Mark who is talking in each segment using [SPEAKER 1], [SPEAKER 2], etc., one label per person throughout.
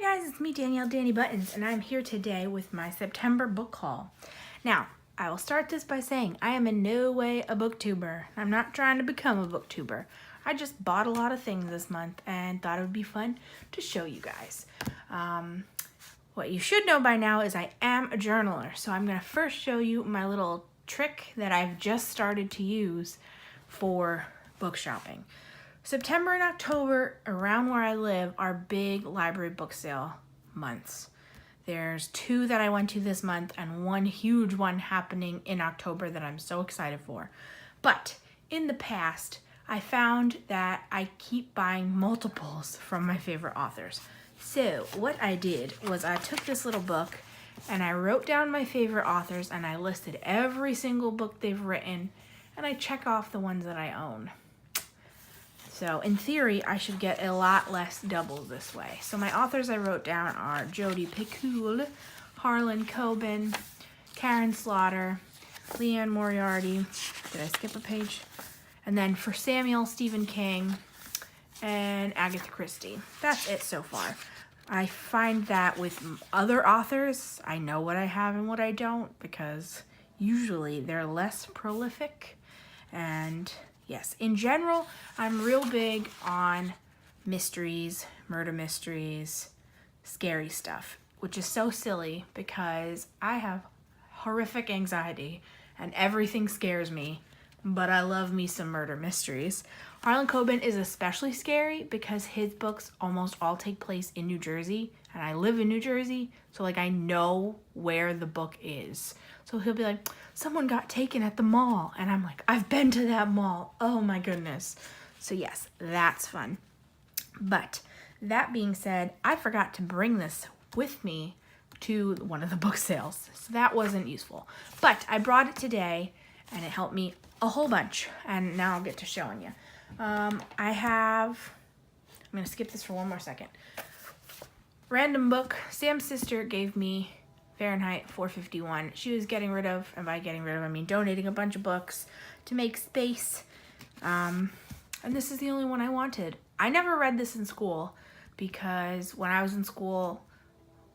[SPEAKER 1] Hi guys, it's me Danielle Danny Buttons, and I'm here today with my September book haul. Now, I will start this by saying I am in no way a booktuber. I'm not trying to become a booktuber. I just bought a lot of things this month and thought it would be fun to show you guys. What you should know by now is I am a journaler, so I'm going to first show you my little trick that I've just started to use for book shopping. September and October, around where I live, are big library book sale months. There's 2 that I went to this month and 1 huge one happening in October that I'm so excited for. But in the past, I found that I keep buying multiples from my favorite authors. So what I did was I took this little book and I wrote down my favorite authors and I listed every single book they've written and I check off the ones that I own. So in theory, I should get a lot less doubles this way. So my authors I wrote down are Jodi Picoult, Harlan Coben, Karin Slaughter, Leanne Moriarty. Did I skip a page? And then for Samuel, Stephen King, and Agatha Christie. That's it so far. I find that with other authors, I know what I have and what I don't because usually they're less prolific. And yes, in general, I'm real big on mysteries, murder mysteries, scary stuff, which is so silly because I have horrific anxiety and everything scares me, but I love me some murder mysteries. Harlan Coben is especially scary because his books almost all take place in New Jersey, and I live in New Jersey, so like I know where the book is. So he'll be like, someone got taken at the mall, and I'm like, I've been to that mall. Oh my goodness. So yes, that's fun. But that being said, I forgot to bring this with me to one of the book sales, so that wasn't useful. But I brought it today, and it helped me a whole bunch, and now I'll get to showing you. I'm going to skip this for one more second. Random book. Sam's sister gave me Fahrenheit 451. She was getting rid of, and by getting rid of I mean donating a bunch of books to make space. And this is the only one I wanted. I never read this in school because when I was in school,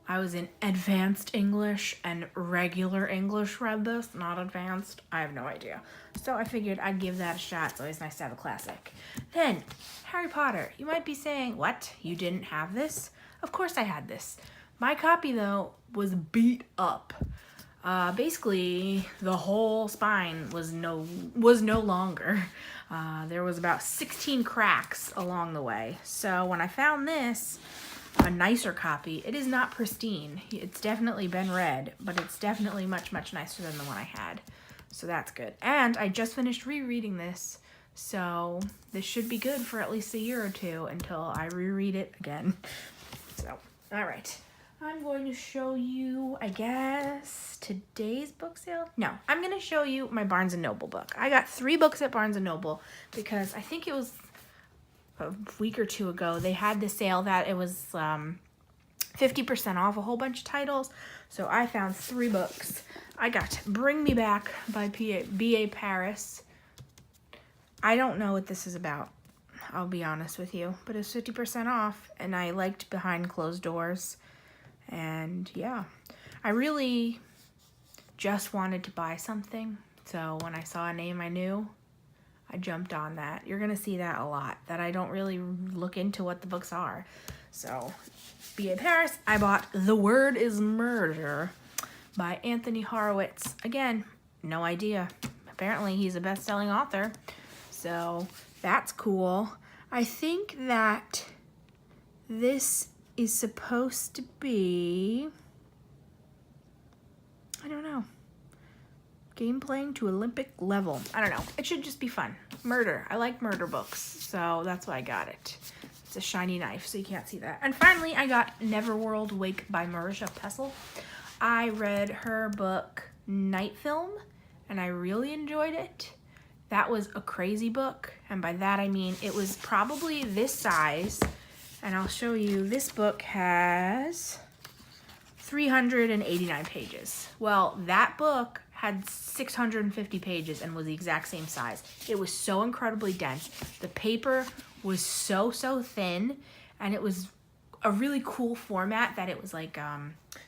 [SPEAKER 1] I was in advanced English and regular English read this, not advanced. I have no idea. So I figured I'd give that a shot. It's always nice to have a classic. Then, Harry Potter. You might be saying, what? You didn't have this? Of course I had this. My copy, though, was beat up. Basically, the whole spine was no longer. There was about 16 cracks along the way. So when I found this, a nicer copy, it is not pristine. It's definitely been read, but it's definitely much, much nicer than the one I had. So that's good. And I just finished rereading this, so this should be good for at least a year or 2 until I reread it again. So, all right. I'm going to show you, I guess, today's book sale? No, I'm going to show you my Barnes & Noble book. I got 3 books at Barnes & Noble because I think it was a week or 2 ago, they had the sale that it was 50% off a whole bunch of titles. So I found 3 books. I got Bring Me Back by B.A. Paris. I don't know what this is about, I'll be honest with you, but it's 50% off, and I liked Behind Closed Doors. And yeah, I really just wanted to buy something. So when I saw a name I knew, I jumped on that. You're going to see that a lot, that I don't really look into what the books are. So, B.A. Paris, I bought The Word is Murder by Anthony Horowitz. Again, no idea. Apparently, he's a best-selling author. So, that's cool. I think that this is supposed to be, I don't know, game playing to Olympic level. I don't know. It should just be fun. Murder. I like murder books, so that's why I got it. It's a shiny knife, so you can't see that. And finally, I got Neverworld Wake by Marisha Pessl. I read her book, Night Film, and I really enjoyed it. That was a crazy book, and by that I mean it was probably this size, and I'll show you. This book has 389 pages. Well, that book had 650 pages and was the exact same size. It was so incredibly dense. The paper was so thin, and it was a really cool format that it was like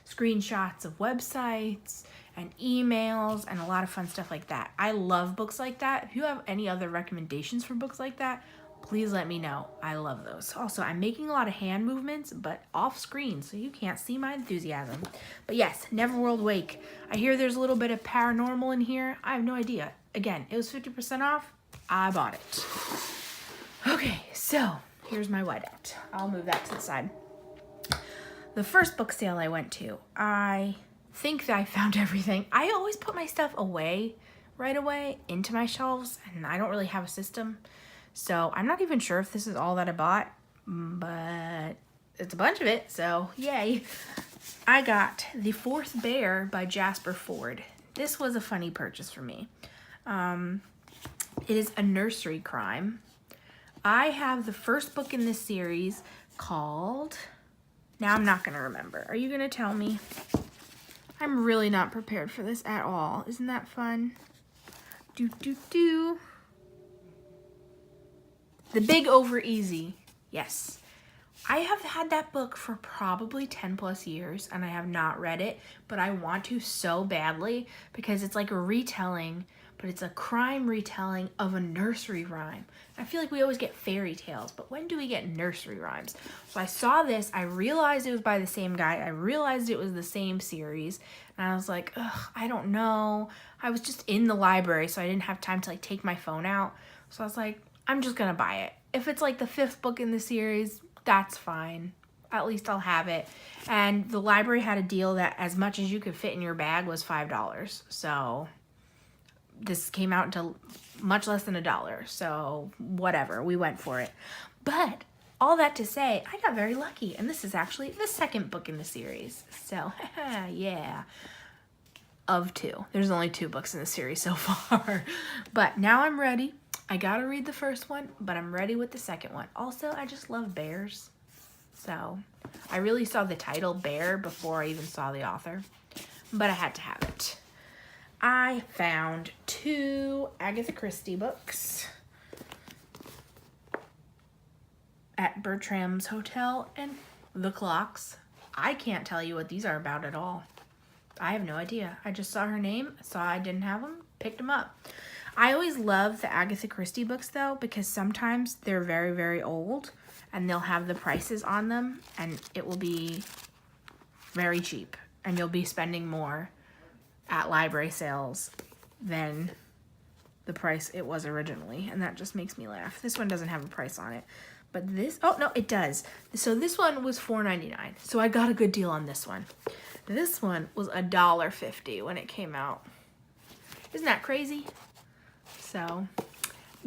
[SPEAKER 1] screenshots of websites and emails and a lot of fun stuff like that. I love books like that. If you have any other recommendations for books like that, please let me know. I love those. Also, I'm making a lot of hand movements, but off screen, so you can't see my enthusiasm. But yes, Neverworld Wake. I hear there's a little bit of paranormal in here. I have no idea. Again, it was 50% off. I bought it. Okay, so here's my whiteout. I'll move that to the side. The first book sale I went to, I think that I found everything. I always put my stuff away right away into my shelves, and I don't really have a system. So I'm not even sure if this is all that I bought, but it's a bunch of it, so yay. I got The Fourth Bear by Jasper Fforde. This was a funny purchase for me. It is a nursery crime. I have the first book in this series called... Now I'm not going to remember. Are you going to tell me? I'm really not prepared for this at all. Isn't that fun? The Big Over Easy. Yes. I have had that book for probably 10 plus years and I have not read it, but I want to so badly because it's like a retelling, but it's a crime retelling of a nursery rhyme. I feel like we always get fairy tales, but when do we get nursery rhymes? So I saw this, I realized it was by the same guy, I realized it was the same series, and I was like, ugh, I don't know. I was just in the library, so I didn't have time to like take my phone out. So I was like, I'm just gonna buy it. If it's like the 5th book in the series, that's fine. At least I'll have it. And the library had a deal that as much as you could fit in your bag was $5. So this came out to much less than $1. So whatever, we went for it. But all that to say, I got very lucky. And this is actually the 2nd book in the series. So yeah, of 2. There's only 2 books in the series so far. But now I'm ready. I gotta read the first one, but I'm ready with the second one. Also, I just love bears. So I really saw the title Bear before I even saw the author, but I had to have it. I found 2 Agatha Christie books at Bertram's Hotel and The Clocks. I can't tell you what these are about at all. I have no idea. I just saw her name, saw I didn't have them, picked them up. I always love the Agatha Christie books though, because sometimes they're very, very old and they'll have the prices on them and it will be very cheap and you'll be spending more at library sales than the price it was originally, and that just makes me laugh. This one doesn't have a price on it, but this, oh no, it does. So this one was $4.99, so I got a good deal on this one. This one was $1.50 when it came out. Isn't that crazy? So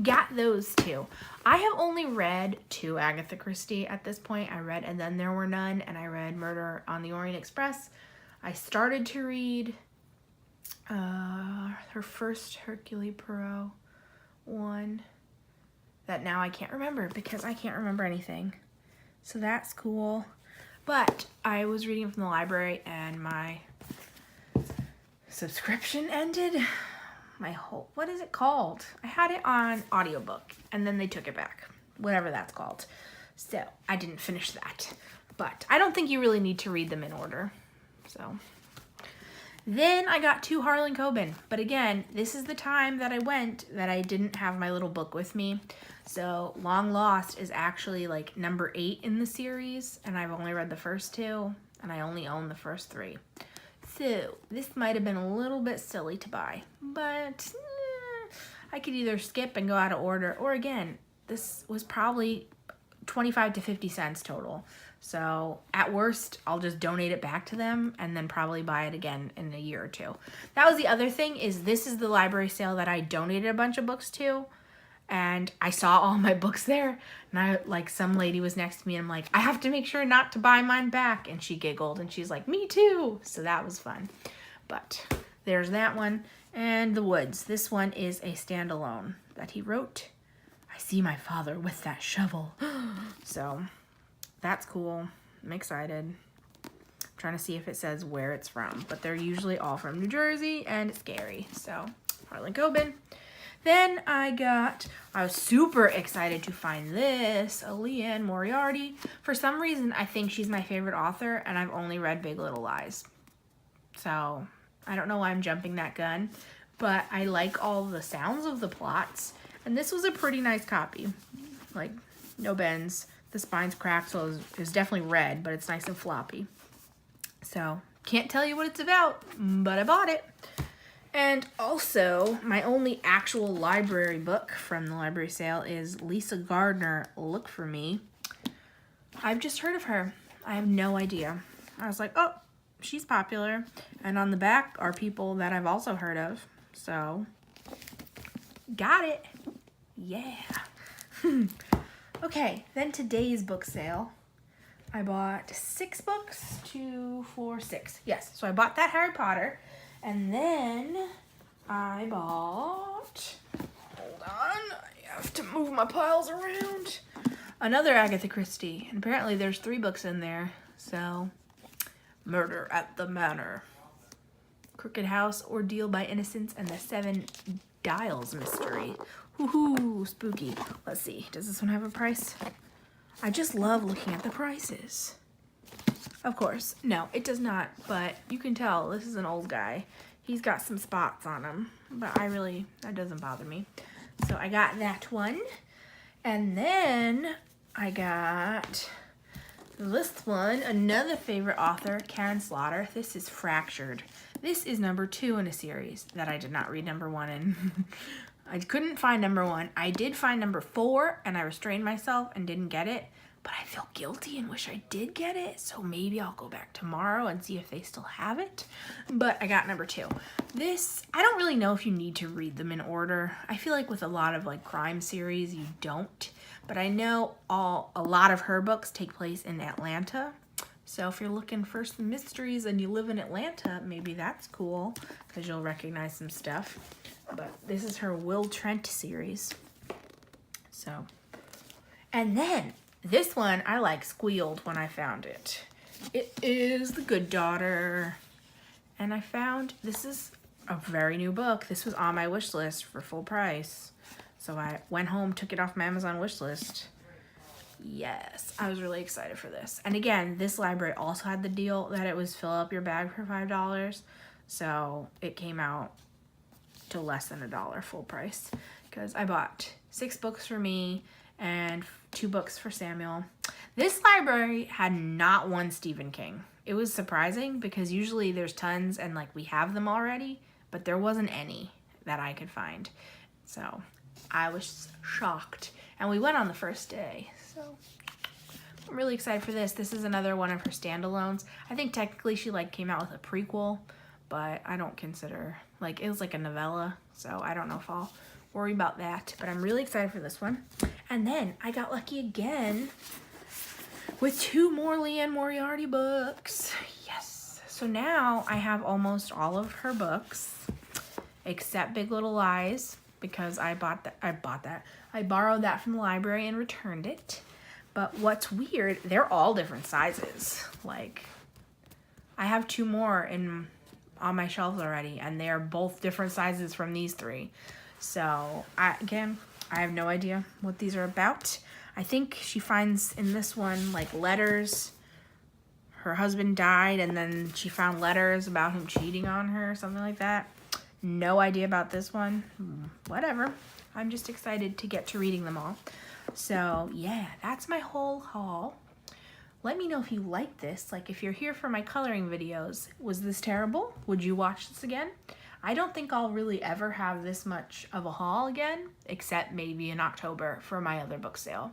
[SPEAKER 1] got those 2. I have only read 2 Agatha Christie at this point. I read And Then There Were None, and I read Murder on the Orient Express. I started to read her first Hercule Poirot one that now I can't remember because I can't remember anything. So that's cool. But I was reading from the library and my subscription ended. What is it called? I had it on audiobook and then they took it back. Whatever that's called. So I didn't finish that. But I don't think you really need to read them in order. So then I got 2 Harlan Coben. But again, this is the time that I went that I didn't have my little book with me. So Long Lost is actually like number 8 in the series. And I've only read the first 2. And I only own the first 3. So this might have been a little bit silly to buy. But I could either skip and go out of order. Or again, this was probably 25 to 50 cents total. So at worst, I'll just donate it back to them and then probably buy it again in a year or 2. That was the other thing, is this is the library sale that I donated a bunch of books to. And I saw all my books there. And some lady was next to me and I'm like, I have to make sure not to buy mine back. And she giggled and she's like, me too. So that was fun. But there's that one. And The Woods. This one is a standalone that he wrote. I see my father with that shovel. So that's cool. I'm excited. I'm trying to see if it says where it's from, but they're usually all from New Jersey and it's scary. So Harlan Coben. Then I was super excited to find this, a Leanne Moriarty. For some reason, I think she's my favorite author, and I've only read Big Little Lies. So, I don't know why I'm jumping that gun, but I like all the sounds of the plots. And this was a pretty nice copy. Like, no bends. The spine's cracked, so it's definitely red, but it's nice and floppy. So, can't tell you what it's about, but I bought it. And also, my only actual library book from the library sale is Lisa Gardner, Look for Me. I've just heard of her. I have no idea. I was like, oh, she's popular. And on the back are people that I've also heard of. So, got it. Yeah. Okay, then today's book sale. I bought 6 books, 2, 4, 6. Yes, so I bought that Harry Potter. And then I bought, hold on, I have to move my piles around, another Agatha Christie. And apparently there's 3 books in there. So, Murder at the Manor, Crooked House, Ordeal by Innocence, and the 7 Dials Mystery. Woohoo, spooky. Let's see, does this one have a price? I just love looking at the prices. Of course, no, it does not, but you can tell this is an old guy. He's got some spots on him, but that doesn't bother me. So I got that one, and then I got this one, another favorite author, Karin Slaughter. This is Fractured. This is number 2 in a series that I did not read number 1 in. I couldn't find number 1. I did find number 4, and I restrained myself and didn't get it. But I feel guilty and wish I did get it, so maybe I'll go back tomorrow and see if they still have it. But I got number 2. This, I don't really know if you need to read them in order. I feel like with a lot of like crime series, you don't. But I know a lot of her books take place in Atlanta. So if you're looking for some mysteries and you live in Atlanta, maybe that's cool because you'll recognize some stuff. But this is her Will Trent series. So, and then this one, I like squealed when I found it. It is The Good Daughter. And I found, this is a very new book. This was on my wish list for full price. So I went home, took it off my Amazon wish list. Yes, I was really excited for this. And again, this library also had the deal that it was fill up your bag for $5. So it came out to less than $1 full price. Because I bought 6 books for me and 2 books for Samuel. This library had not one Stephen King. It was surprising because usually there's tons and like we have them already, but there wasn't any that I could find. So I was shocked. And we went on the first day. So I'm really excited for this. This is another one of her standalones. I think technically she like came out with a prequel, but I don't consider, like it was like a novella. So I don't know if I'll worry about that, but I'm really excited for this one. And then I got lucky again with 2 more Leanne Moriarty books. Yes. So now I have almost all of her books except Big Little Lies because I borrowed that from the library and returned it. But what's weird, they're all different sizes. Like I have 2 more on my shelves already and they're both different sizes from these 3. So, I have no idea what these are about. I think she finds in this one, like, letters. Her husband died, and then she found letters about him cheating on her, something like that. No idea about this one. Whatever. I'm just excited to get to reading them all. So, yeah, that's my whole haul. Let me know if you like this. Like, if you're here for my coloring videos, was this terrible? Would you watch this again? I don't think I'll really ever have this much of a haul again, except maybe in October for my other book sale,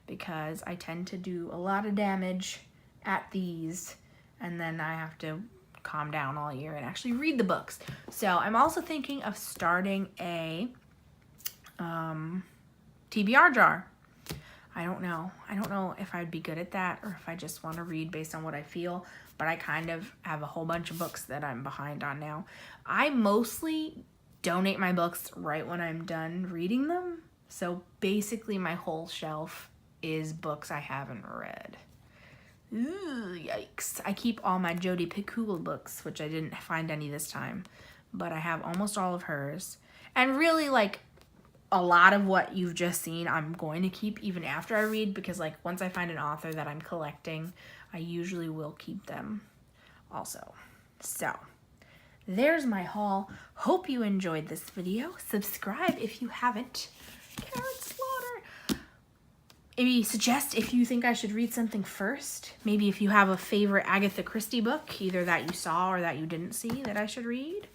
[SPEAKER 1] because I tend to do a lot of damage at these, and then I have to calm down all year and actually read the books. So I'm also thinking of starting a TBR jar. I don't know if I'd be good at that or if I just want to read based on what I feel, but I kind of have a whole bunch of books that I'm behind on now. I mostly donate my books right when I'm done reading them. So basically my whole shelf is books I haven't read. Ooh, yikes. I keep all my Jodi Picoult books, which I didn't find any this time, but I have almost all of hers. And really, like, a lot of what you've just seen I'm going to keep even after I read, because like once I find an author that I'm collecting, I usually will keep them also. So there's my haul. Hope you enjoyed this video. Subscribe if you haven't. Karin Slaughter. Maybe suggest if you think I should read something first. Maybe if you have a favorite Agatha Christie book, either that you saw or that you didn't see that I should read.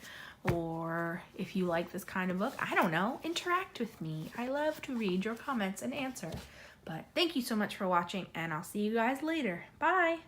[SPEAKER 1] Or if you like this kind of book, I don't know, interact with me. I love to read your comments and answer. But thank you so much for watching, and I'll see you guys later. Bye!